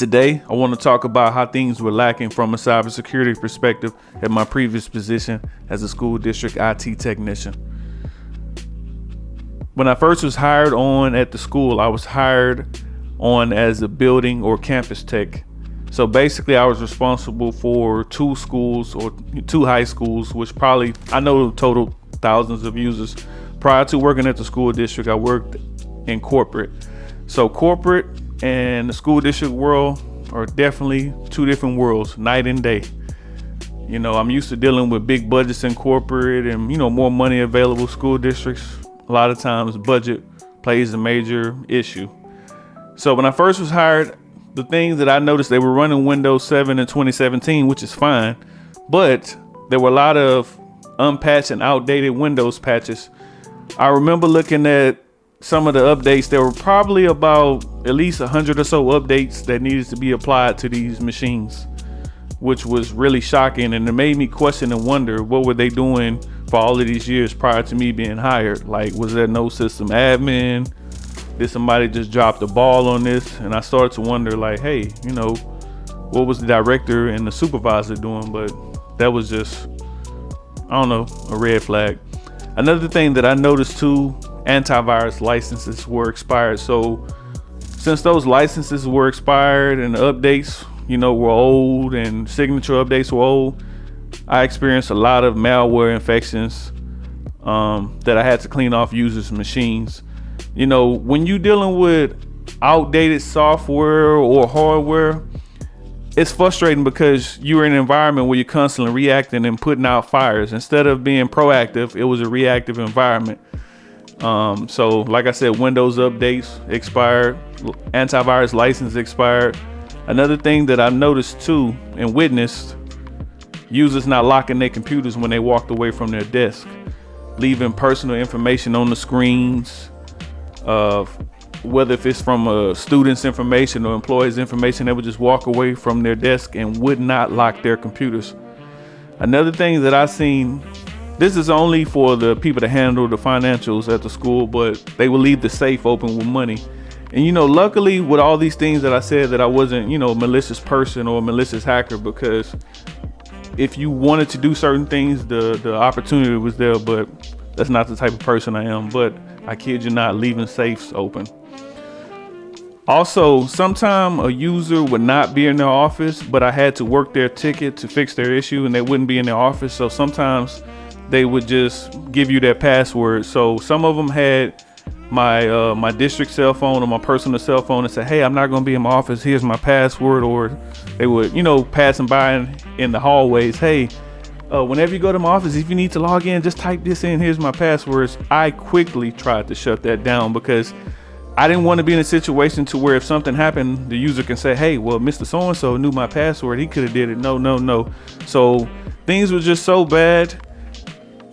Today, I want to talk about how things were lacking from a cybersecurity perspective at my previous position as a school district IT technician. When I first was hired on at the school, I was hired on as a building or campus tech. So basically, I was responsible for two schools or two high schools, which probably, I know total thousands of users. Prior to working at the school district, I worked in corporate. So corporate and the school district world are definitely two different worlds, night and day. You know, I'm used to dealing with big budgets in corporate and, more money available. School districts, a lot of times budget plays a major issue. So when I first was hired, the things that I noticed, they were running Windows 7 in 2017, which is fine, but there were a lot of unpatched and outdated Windows patches. I remember looking at some of the updates. There were probably about at least 100 or so updates that needed to be applied to these machines, which was really shocking, and it made me question and wonder, what were they doing for all of these years prior to me being hired? Like, was there no system admin? Did somebody just drop the ball on this? And I started to wonder, like, hey, what was the director and the supervisor doing? But that was just, I don't know, a red flag. Another thing that I noticed too, antivirus licenses were expired. So since those licenses were expired and the updates, were old and signature updates were old, I experienced a lot of malware infections that I had to clean off users' machines. When you're dealing with outdated software or hardware, it's frustrating because you're in an environment where you're constantly reacting and putting out fires. Instead of being proactive, it was a reactive environment. So like I said, Windows updates expired, antivirus license expired. Another thing that I've noticed too and witnessed, users not locking their computers when they walked away from their desk, leaving personal information on the screens, whether if it's from a student's information or employees' information, they would just walk away from their desk and would not lock their computers. Another thing that I've seen, this is only for the people that handle the financials at the school, but they will leave the safe open with money. And luckily with all these things that I said, that I wasn't, a malicious person or a malicious hacker, because if you wanted to do certain things, the opportunity was there, but that's not the type of person I am. But I kid you not, leaving safes open. Also, sometime a user would not be in their office, but I had to work their ticket to fix their issue and they wouldn't be in their office. So sometimes they would just give you their password. So some of them had my district cell phone or my personal cell phone and say, hey, I'm not going to be in my office. Here's my password. Or they would, passing by in the hallways. Hey, whenever you go to my office, if you need to log in, just type this in. Here's my passwords. I quickly tried to shut that down because I didn't want to be in a situation to where if something happened, the user can say, hey, well, Mr. So-and-so knew my password. He could have did it. No. So things were just so bad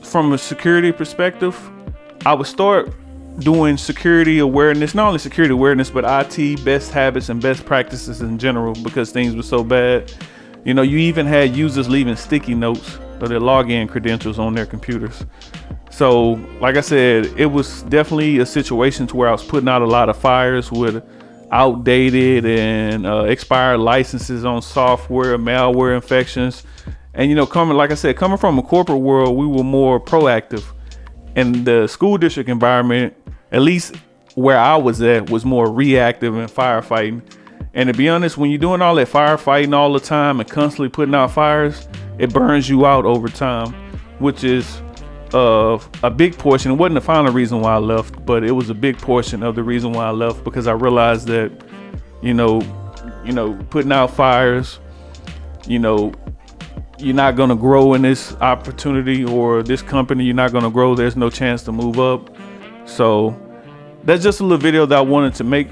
from a security perspective. I would start doing security awareness, not only security awareness, but IT best habits and best practices in general, because things were so bad. You even had users leaving sticky notes or their login credentials on their computers. So like I said, it was definitely a situation to where I was putting out a lot of fires with outdated and expired licenses on software, malware infections. And coming from a corporate world, we were more proactive. And the school district environment, at least where I was at, was more reactive and firefighting. And to be honest, when you're doing all that firefighting all the time and constantly putting out fires, it burns you out over time, which is a big portion. It wasn't the final reason why I left, but it was a big portion of the reason why I left, because I realized that, putting out fires, you're not going to grow in this opportunity or this company. You're not going to grow. There's no chance to move up. So that's just a little video that I wanted to make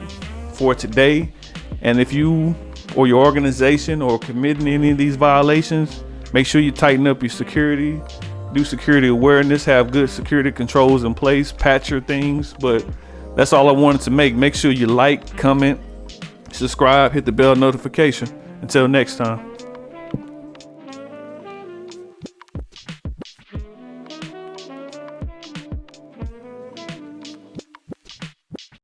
for today. And if you or your organization or committing any of these violations, make sure you tighten up your security, do security awareness, have good security controls in place, patch your things. But that's all I wanted to make. Make sure you like, comment, subscribe, hit the bell notification. Until next time.